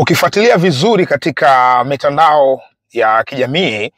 Ukifuatilia vizuri katika mitandao ya kijamii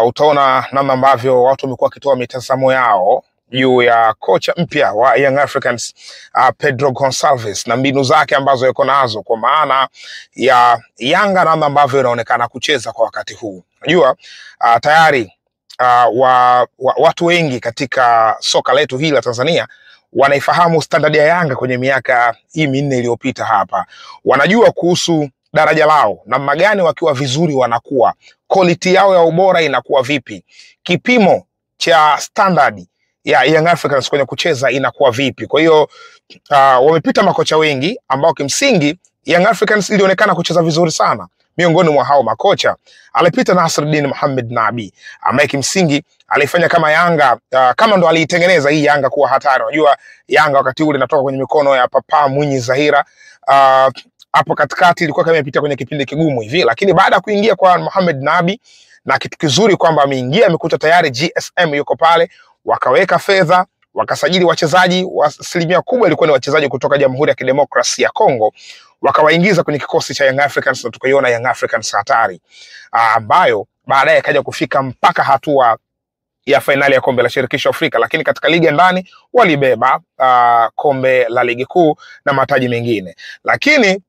utaona namna ambavyo watu wamekuwa wakitoa mitazamo yao juu ya kocha mpya wa Young Africans Pedro Gonçalves na mbinu zake ambazo yuko nazo, kwa maana ya Yanga namna ambavyo inaonekana kucheza kwa wakati huu. Unajua tayari watu wengi katika soka letu hili la Tanzania wanaifahamu standard ya Yanga kwenye miaka hii minne iliyopita hapa. Wanajua kuhusu daraja lao, namna gani wakiwa vizuri wanakuwa, quality yao ya ubora inakuwa vipi, kipimo cha standard ya Young Africans kwenye kucheza inakuwa vipi. Kwa hiyo wamepita makocha wengi ambao kimsingi Young Africans ilionekana kucheza vizuri sana. Miongoni mwa hao makocha alipita Nasreddine Mohamed Nabi, ambaye kimsingi alifanya kama Yanga kama ndo aliitengeneza hii Yanga kuwa hatari. Unajua Yanga wakati ule inatoka kwenye mikono ya Papa Mwinyi Zahira, hapo katikati ilikuwa kama imepita kwenye kipindi kigumu hivi, lakini baada ya kuingia kwa Mohamed Nabi, na kitu kizuri kwamba ameingia amekuta tayari GSM yuko pale, wakaweka fedha, wakasajili wachezaji, asilimia kubwa ilikuwa ni wachezaji kutoka Jamhuri ya Kidemokrasia ya Kongo, wakawaingiza kwenye kikosi cha Young Africans, na tukaiona Young Africans hatari ambayo baadaye ikaja kufika mpaka hatua ya fainali ya kombe la shirikisho Afrika. Lakini katika ligi ya ndani walibeba kombe la ligi kuu na mataji mengine. Lakini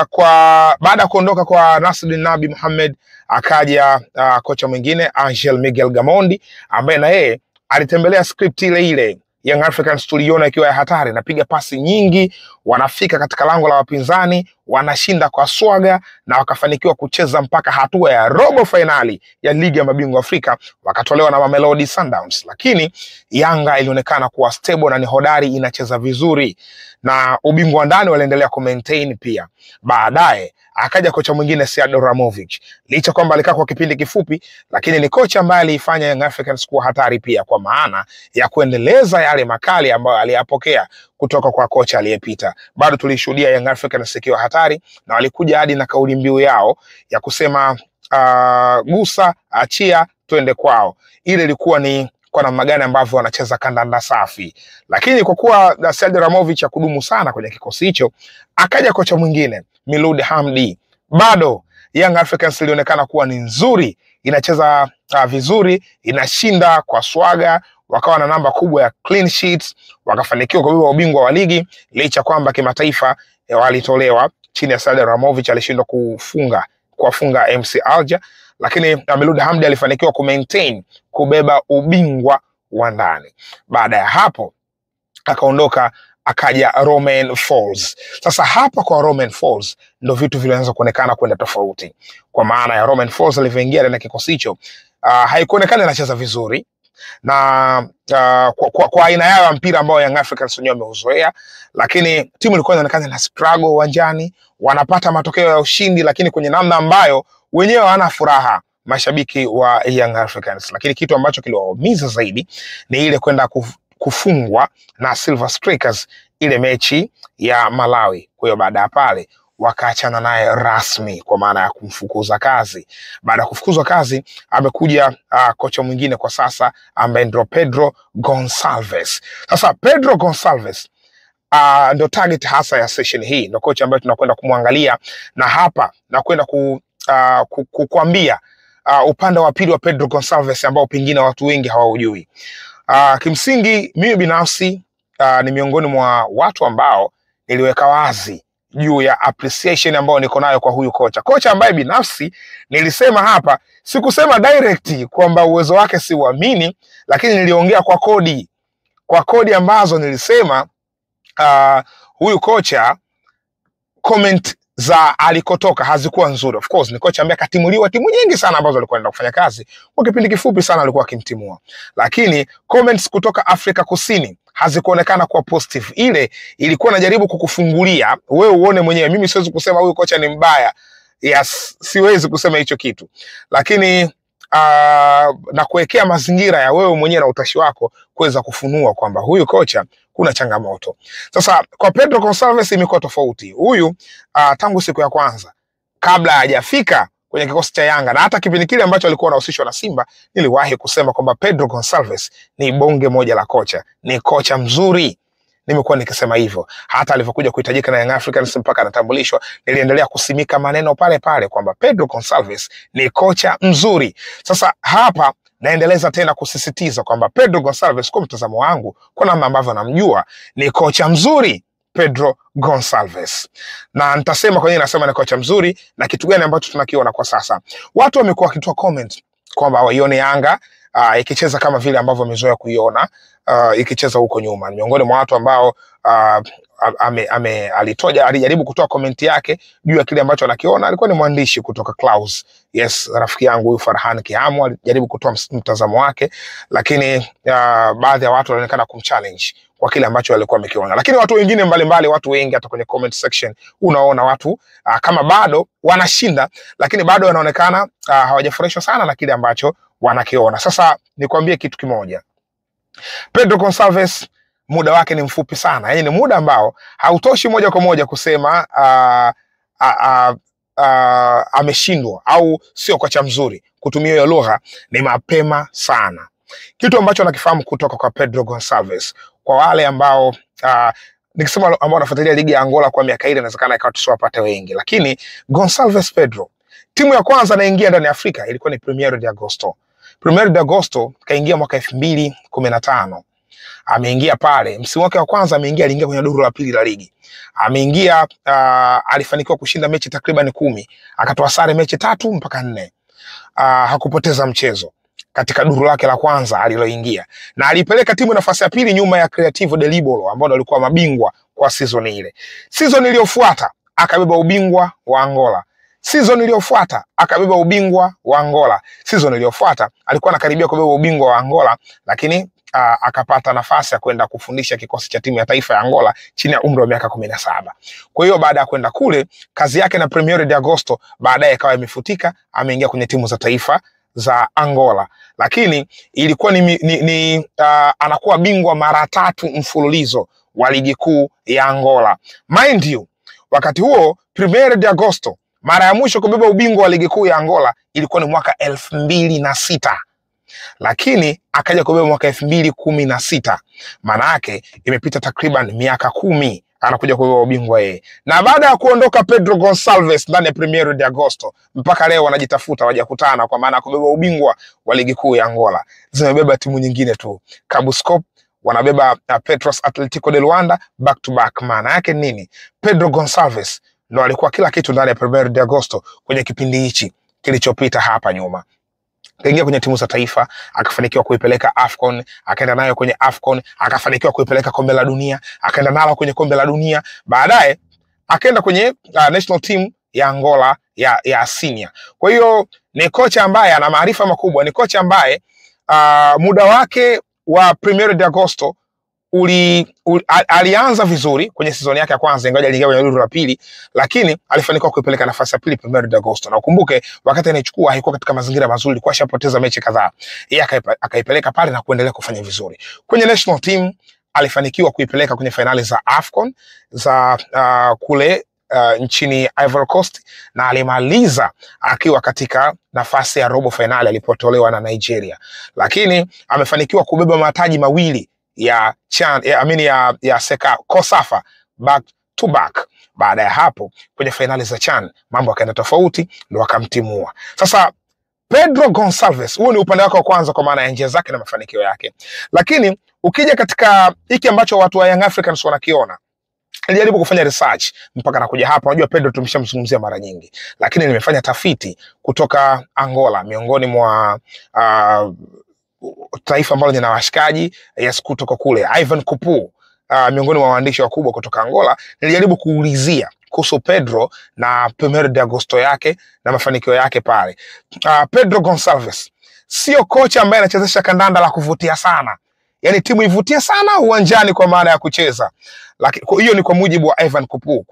kwa baada ya kuondoka kwa Nasreddine Nabi Mohamed, akaja kocha mwingine Angel Miguel Gamondi, ambaye na yeye alitembelea script ile ile. Young Africans tuliona ikiwa ya hatari, napiga pasi nyingi, wanafika katika lango la wapinzani, wanashinda kwa swaga, na wakafanikiwa kucheza mpaka hatua ya robo finali ya ligi ya mabingwa Afrika, wakatolewa na Mamelodi Sundowns. Lakini Yanga ilionekana kuwa stable na ni hodari, inacheza vizuri, na ubingwa ndani waliendelea kumaintain pia. Baadaye akaja kocha mwingine Sead Ramovic, licha kwamba alikaa kwa kipindi kifupi, lakini ni kocha ambaye alifanya Young Africans kuwa hatari pia, kwa maana ya kuendeleza yale makali ambayo aliyapokea kutoka kwa kocha aliyepita. Bado tulishuhudia Young Africans ikiwa hatari, na walikuja hadi na kauli mbiu yao ya kusema gusa, achia, twende kwao. Ile ilikuwa ni kwa namna gani ambavyo wanacheza kandanda safi. Lakini kwa kuwa Sead Ramovic hakudumu sana kwenye kikosi hicho, akaja kocha mwingine Miloud Hamdi. Bado Young Africans ilionekana kuwa ni nzuri, inacheza vizuri, inashinda kwa swaga, wakawa na namba kubwa ya clean sheets, wakafanikiwa kubeba ubingwa wa ligi, licha kwamba kimataifa walitolewa chini ya Sead Ramovic, alishindwa kuwafunga MC Alger. Lakini Miloud Hamdi alifanikiwa kumaintain kubeba ubingwa wa ndani. Baada ya hapo akaondoka, akaja Romain Folz. Sasa hapa kwa Romain Folz ndo vitu vilianza kuonekana kwenda tofauti, kwa maana ya Romain Folz alivyoingia ndani ya kikosi hicho haikuonekana anacheza vizuri, na kwa aina yao ya mpira ambao Young Africans wenyewe wameuzoea. Lakini timu ilikuwa inaonekana na struggle uwanjani, wanapata matokeo ya ushindi, lakini kwenye namna ambayo wenyewe hawana furaha mashabiki wa Young Africans. Lakini kitu ambacho kiliwaumiza zaidi ni ile kwenda kufungwa na Silver Strikers ile mechi ya Malawi. Kwa hiyo baada ya pale wakaachana naye rasmi, kwa maana ya kumfukuza kazi. Baada ya kufukuzwa kazi, amekuja kocha mwingine kwa sasa ambaye ndio Pedro Gonçalves. Sasa Pedro Gonçalves ndio target hasa ya session hii, ndio kocha ambaye tunakwenda kumwangalia, na hapa na kwenda kukuambia upande wa pili wa Pedro Gonçalves ambao pengine watu wengi hawaujui. Kimsingi mimi binafsi ni miongoni mwa watu ambao niliweka wazi juu ya appreciation ambayo niko nayo kwa huyu kocha ambaye binafsi nilisema hapa, sikusema direct kwamba uwezo wake siuamini, lakini niliongea kwa kodi ambazo nilisema huyu kocha comment za alikotoka hazikuwa nzuri. Of course ni kocha ambaye katimuliwa timu nyingi sana ambazo alikuwa anaenda kufanya kazi, kwa kipindi kifupi sana alikuwa akimtimua, lakini comments kutoka Afrika Kusini hazikuonekana kuwa positive. Ile ilikuwa najaribu kukufungulia wewe uone mwenyewe. Mimi siwezi kusema huyu kocha ni mbaya, yes, siwezi kusema hicho kitu, lakini na kuwekea mazingira ya wewe mwenyewe na utashi wako kuweza kufunua kwamba huyu kocha kuna changamoto. Sasa kwa Pedro Gonçalves imekuwa tofauti. Huyu tangu siku ya kwanza kabla hajafika kwenye kikosi cha Yanga, na hata kipindi kile ambacho alikuwa anahusishwa na Simba, niliwahi kusema kwamba Pedro Gonçalves ni bonge moja la kocha, ni kocha mzuri, nimekuwa nikisema hivyo. Hata alivyokuja kuhitajika na Young Africans mpaka anatambulishwa, niliendelea kusimika maneno pale pale kwamba Pedro Gonçalves ni kocha mzuri. Sasa hapa naendeleza tena kusisitiza kwamba Pedro Gonçalves, kwa mtazamo wangu, kwa namna ambavyo namjua, ni kocha mzuri Pedro Gonçalves. Na nitasema kwa nini nasema ni kocha mzuri na kitu gani ambacho tunakiona kwa sasa. Watu wamekuwa wakitoa comment kwamba waione Yanga ikicheza kama vile ambavyo wamezoea kuiona ikicheza huko nyuma. Miongoni mwa watu ambao alijaribu kutoa komenti yake juu ya kile ambacho anakiona alikuwa ni mwandishi kutoka Clouds. Yes, rafiki yangu huyu Farhan Kiamu alijaribu kutoa mtazamo wake, lakini baadhi ya watu wanaonekana kumchallenge kwa kile ambacho alikuwa amekiona. Lakini watu wengine mbalimbali, watu wengi hata kwenye comment section unaona watu kama bado wanashinda, lakini bado wanaonekana hawajafurahishwa sana na kile ambacho wanakiona. Sasa nikwambie kitu kimoja. Pedro Gonçalves muda wake ni mfupi sana. Yaani ni muda ambao hautoshi moja kwa moja kusema ameshindwa au sio kocha mzuri. Kutumia hiyo lugha ni mapema sana. Kitu ambacho nakifahamu kutoka kwa Pedro Gonçalves, kwa wale ambao nikisema ambao wanafuatilia ligi ya Angola kwa miaka ile, inawezekana ikawa tusiwapate wengi, lakini Gonçalves Pedro, timu ya kwanza anaingia ndani ya Afrika ilikuwa ni Primeiro de Agosto. Primeiro de Agosto kaingia mwaka 2015. Ameingia pale msimu wake wa kwanza, aliingia kwenye duru la pili la ligi. Ameingia alifanikiwa kushinda mechi takriban 10, akatoa sare mechi 3 mpaka 4. Hakupoteza mchezo katika duru lake la kwanza aliloingia, na alipeleka timu nafasi ya pili nyuma ya Creativo de Libolo ambao walikuwa mabingwa kwa season ile. Season iliyofuata akabeba ubingwa wa Angola. Season iliyofuata akabeba ubingwa wa Angola. Season iliyofuata alikuwa anakaribia kubeba ubingwa wa Angola, lakini akapata nafasi ya kwenda kufundisha kikosi cha timu ya taifa ya Angola chini ya umri wa miaka 17. Kwa hiyo baada ya kwenda kule, kazi yake na Primeiro de Agosto baadaye ikawa imefutika, ameingia kwenye timu za taifa za Angola. Lakini ilikuwa anakuwa bingwa mara 3 mfululizo wa ligi kuu ya Angola. Mind you, wakati huo Primeiro de Agosto mara ya mwisho kubeba ubingwa wa ligi kuu ya Angola ilikuwa ni mwaka 2006. Lakini akaja kubeba mwaka 2016. Maana yake imepita takriban miaka 10 anakuja kubeba ubingwa yeye. Na baada ya kuondoka Pedro Gonçalves ndani ya Primeiro de Agosto, mpaka leo wanajitafuta, hawajakutana kwa maana ya kubeba ubingwa wa ligi kuu ya Angola. Zimebeba timu nyingine tu. Cabo Scope wanabeba Petros Atletico de Luanda back to back. Maana yake nini? Pedro Gonçalves ndo alikuwa kila kitu ndani ya Primeiro de Agosto kwenye kipindi hichi kilichopita hapa nyuma. Kaingia kwenye timu za taifa, akafanikiwa kuipeleka AFCON, akaenda nayo kwenye AFCON, akafanikiwa kuipeleka kombe la dunia, akaenda nalo kwenye kombe la dunia. Baadaye akaenda kwenye national team ya Angola ya senior. Kwa hiyo ni kocha ambaye ana maarifa makubwa, ni kocha ambaye muda wake wa Primeiro de Agosto alianza vizuri kwenye season yake ya kwanza, ingawa aliingia kwenye duru la pili, lakini alifanikiwa kuipeleka nafasi ya pili Primeiro de Agosto. Na ukumbuke wakati anaichukua haikuwa katika mazingira mazuri, alikuwa ashapoteza mechi kadhaa. Yeye akaipeleka pale na kuendelea kufanya vizuri. Kwenye national team alifanikiwa kuipeleka kwenye finali za AFCON za kule nchini Ivory Coast, na alimaliza akiwa katika nafasi ya robo finali alipotolewa na Nigeria. Lakini amefanikiwa kubeba mataji mawili ya CHAN, ya COSAFA back to back. Baada ya hapo kwenye finali za CHAN mambo yakaenda tofauti, ndo akamtimua. Sasa Pedro Gonçalves, huo ni upande wake wa kwanza kwa maana ya njia zake na mafanikio yake. Lakini ukija katika hiki ambacho watu wa Young Africans wanakiona, nilijaribu kufanya research mpaka nakuja hapa. Unajua Pedro tumeshamzungumzia mara nyingi, lakini nimefanya tafiti kutoka Angola, miongoni mwa taifa ambalo lina washikaji kutoka kule. Ivan Kupu, miongoni mwa waandishi wakubwa kutoka Angola. Nilijaribu kuulizia kuhusu Pedro na Primeiro de Agosto yake na mafanikio yake pale. Pedro Gonçalves sio kocha ambaye anachezesha kandanda la kuvutia sana, yani timu ivutie sana uwanjani kwa maana ya kucheza. Lakini hiyo ni kwa mujibu wa Ivan Kupu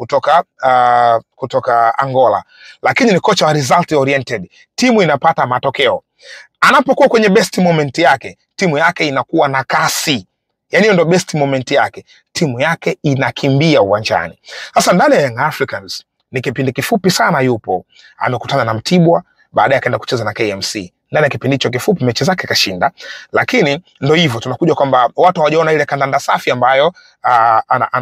kutoka Angola. Lakini ni kocha wa result oriented, timu inapata matokeo. Anapokuwa kwenye best moment yake, timu yake inakuwa na kasi. Yani hiyo ndo best moment yake, timu yake inakimbia uwanjani. Sasa ndani ya Young Africans ni kipindi kifupi sana yupo, amekutana na Mtibwa, baadaye akaenda kucheza na KMC. ndani ya kipindi hicho kifupi mechi zake kashinda, lakini ndio hivyo, tunakuja kwamba watu hawajaona ile kandanda safi ambayo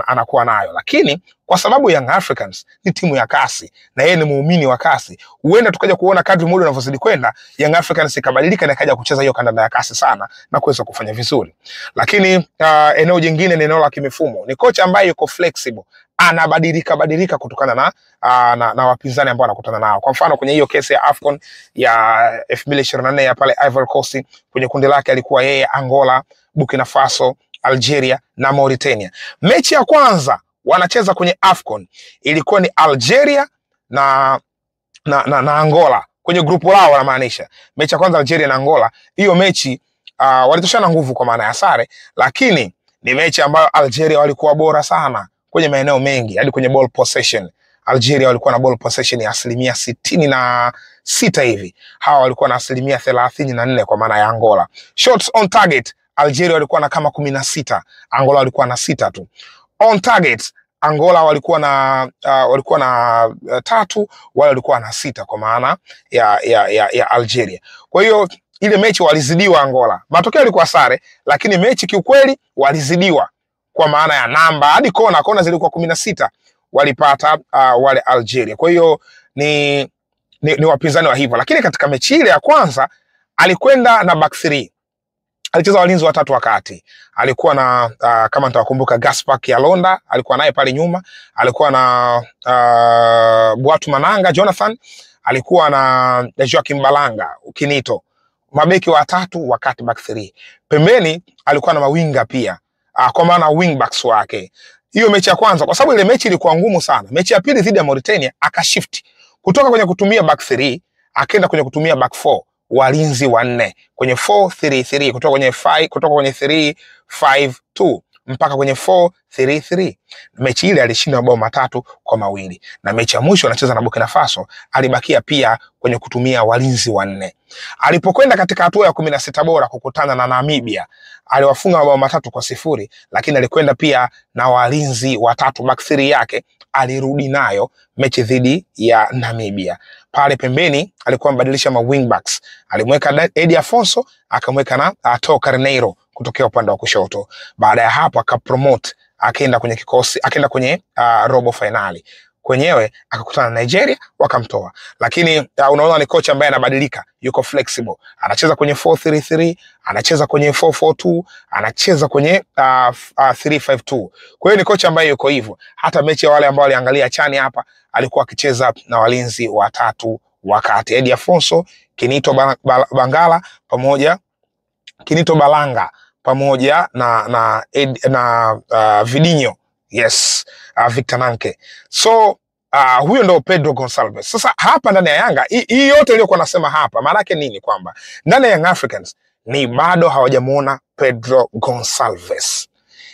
anakuwa nayo. Lakini kwa sababu Young Africans ni timu ya kasi na yeye ni muumini wa kasi, huenda tukaja kuona kadri muda unavyozidi kwenda Young Africans ikabadilika na ikaja kucheza hiyo kandanda ya kasi sana na kuweza kufanya vizuri. Lakini eneo jingine ni eneo la kimifumo. Ni kocha ambaye yuko flexible, anabadilika kutokana na wapinzani ambao anakutana nao. Kwa mfano kwenye hiyo kesi ya AFCON ya 2024 ya pale Ivory Coast, kwenye kundi lake alikuwa yeye, Angola, Burkina Faso, Algeria na Mauritania. Mechi ya kwanza wanacheza kwenye AFCON ilikuwa ni Algeria na Angola kwenye grupu lao, wanamaanisha mechi ya kwanza Algeria na Angola. Hiyo mechi walitoshana nguvu kwa maana ya sare, lakini ni mechi ambayo Algeria walikuwa bora sana kwenye maeneo mengi, hadi kwenye ball possession. Algeria walikuwa na ball possession ya 66% hivi, hawa walikuwa na 34% kwa maana ya Angola. Shots on target Algeria walikuwa na kama 16, Angola walikuwa na 6 tu. On target Angola walikuwa na 3, wale walikuwa na 6 kwa maana ya Algeria. Kwa hiyo ile mechi walizidiwa Angola. Matokeo yalikuwa sare, lakini mechi kiukweli walizidiwa kwa maana ya namba, hadi kona zilikuwa 16 walipata wale Algeria. Kwa hiyo ni wapinzani wa hivyo. Lakini katika mechi ile ya kwanza alikwenda na back 3. Alicheza walinzi watatu wakati. Alikuwa na kama nitawakumbuka, Gaspar Kialonda alikuwa naye pale nyuma, alikuwa na Buatu Mananga Jonathan, alikuwa na Joaquim Balanga Ukinito, mabeki watatu wakati back 3. Pembeni alikuwa na mawinga pia, kwa maana wing backs wake. Hiyo mechi ya kwanza, kwa sababu ile mechi ilikuwa ngumu sana. Mechi ya pili dhidi ya Mauritania akashift kutoka kwenye kutumia back 3 akaenda kwenye kutumia back 4, walinzi wanne kwenye 4-3-3, kutoka kwenye 3-5-2 mpaka kwenye 4-3-3. Mechi ile alishinda mabao 3-2, na mechi ya mwisho anacheza na Burkina Faso alibakia pia kwenye kutumia walinzi wanne. Alipokwenda katika hatua ya 16 bora kukutana na Namibia, aliwafunga mabao 3-0, lakini alikwenda pia na walinzi watatu, back 3 yake alirudi nayo mechi dhidi ya Namibia. Pale pembeni alikuwa mbadilisha ma wing backs, alimweka Eddie Afonso akamweka na Teo Carneiro kutokea upande wa kushoto. Baada ya hapo akapromote, akaenda kwenye kikosi, akaenda kwenye robo finali. Kwenyewe akakutana na Nigeria wakamtoa. Lakini unaona ni kocha ambaye anabadilika, yuko flexible. Anacheza kwenye 4-3-3, anacheza kwenye 4-4-2, anacheza kwenye 3-5-2. Kwa hiyo ni kocha ambaye yuko hivyo. Hata mechi ya wale ambao waliangalia chani hapa, alikuwa akicheza na walinzi watatu wakati. Eddie Afonso, Kinito Balanga pamoja na Vidinho, yes, Victor Nanke. So huyo ndo Pedro Gonçalves. Sasa hapa ndani ya Yanga, hii yote iliyokuwa nasema hapa, maana yake nini? Kwamba ndani ya Young Africans ni bado hawajamuona Pedro Gonçalves.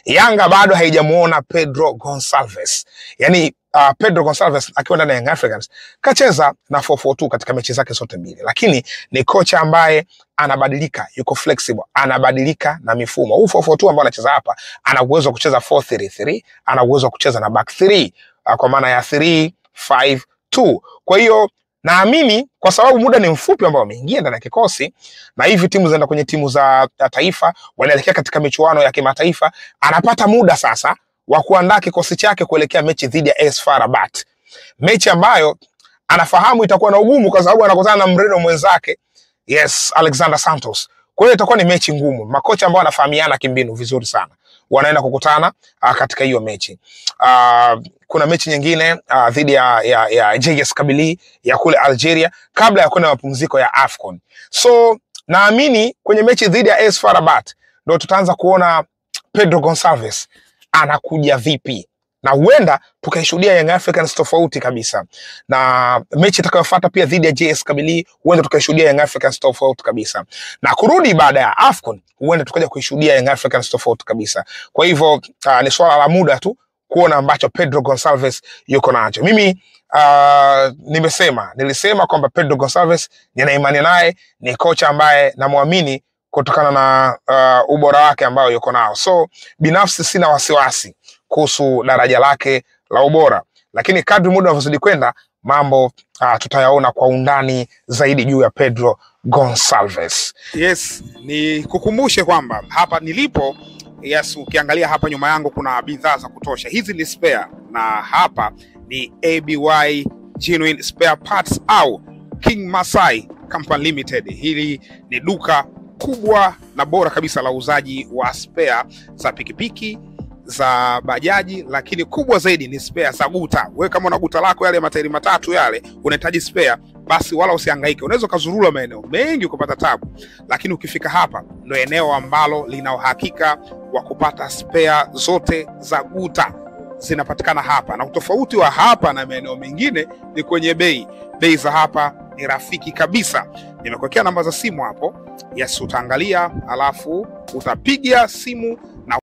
Yanga bado haijamuona Pedro Gonçalves. Yani Pedro Gonçalves akiwa ndani ya Young Africans kacheza na 4-4-2 katika mechi zake zote mbili, lakini ni kocha ambaye anabadilika, yuko flexible, anabadilika na mifumo. Huu 4-4-2 ambao anacheza hapa, ana uwezo wa kucheza 4-3-3, ana uwezo wa kucheza na back 3 kwa maana ya 3-5-2. Kwa hiyo naamini kwa sababu muda ni mfupi ambao ameingia ndani ya kikosi, na hivi timu zinaenda kwenye timu za taifa, wanaelekea katika michuano ya kimataifa, anapata muda sasa wa kuandaa kikosi chake kuelekea mechi dhidi ya AS FAR Rabat. Mechi ambayo anafahamu itakuwa na ugumu kwa sababu anakutana na Mreno mwenzake, yes, Alexander Santos. Kwa hiyo itakuwa ni mechi ngumu. Makocha ambao wanafahamiana kimbinu vizuri sana wanaenda kukutana katika hiyo mechi. Kuna mechi nyingine dhidi ya JS Kabylie ya kule Algeria kabla ya kwenda mapumziko ya AFCON. So naamini kwenye mechi dhidi ya AS FAR Rabat ndio tutaanza kuona Pedro Gonçalves anakuja vipi, na huenda tukaishuhudia Young Africans tofauti kabisa. Na mechi itakayofuata pia dhidi ya JS Kabylie huenda tukaishuhudia Young Africans tofauti kabisa. Na kurudi baada ya AFCON huenda tukaja kuishuhudia Young Africans tofauti kabisa. Kwa hivyo ni swala la muda tu kuona ambacho Pedro Gonçalves yuko nacho. Mimi nilisema kwamba Pedro Gonçalves nina imani naye, ni kocha ambaye namuamini kutokana na ubora wake ambao yuko nao. So binafsi sina wasiwasi kuhusu daraja lake la ubora, lakini kadri muda unavyozidi kwenda mambo tutayaona kwa undani zaidi juu ya Pedro Gonsalves. Yes, ni kukumbushe kwamba hapa nilipo, yes, ukiangalia hapa nyuma yangu kuna bidhaa za kutosha. Hizi ni spare na hapa ni ABY Genuine Spare Parts au King Masai Company Limited. Hili ni duka kubwa na bora kabisa la uzaji wa spare za pikipiki, za bajaji, lakini kubwa zaidi ni spare za guta. Wewe kama una guta lako yale matairi matatu yale unahitaji spare, basi wala usihangaike. Unaweza kuzurura maeneo mengi ukapata tabu, lakini ukifika hapa ndio eneo ambalo lina uhakika wa kupata spare zote za guta. Zinapatikana hapa, na utofauti wa hapa na maeneo mengine ni kwenye bei. Bei za hapa ni rafiki kabisa. Nimekuwekea namba za simu hapo. Yes, utaangalia alafu utapiga simu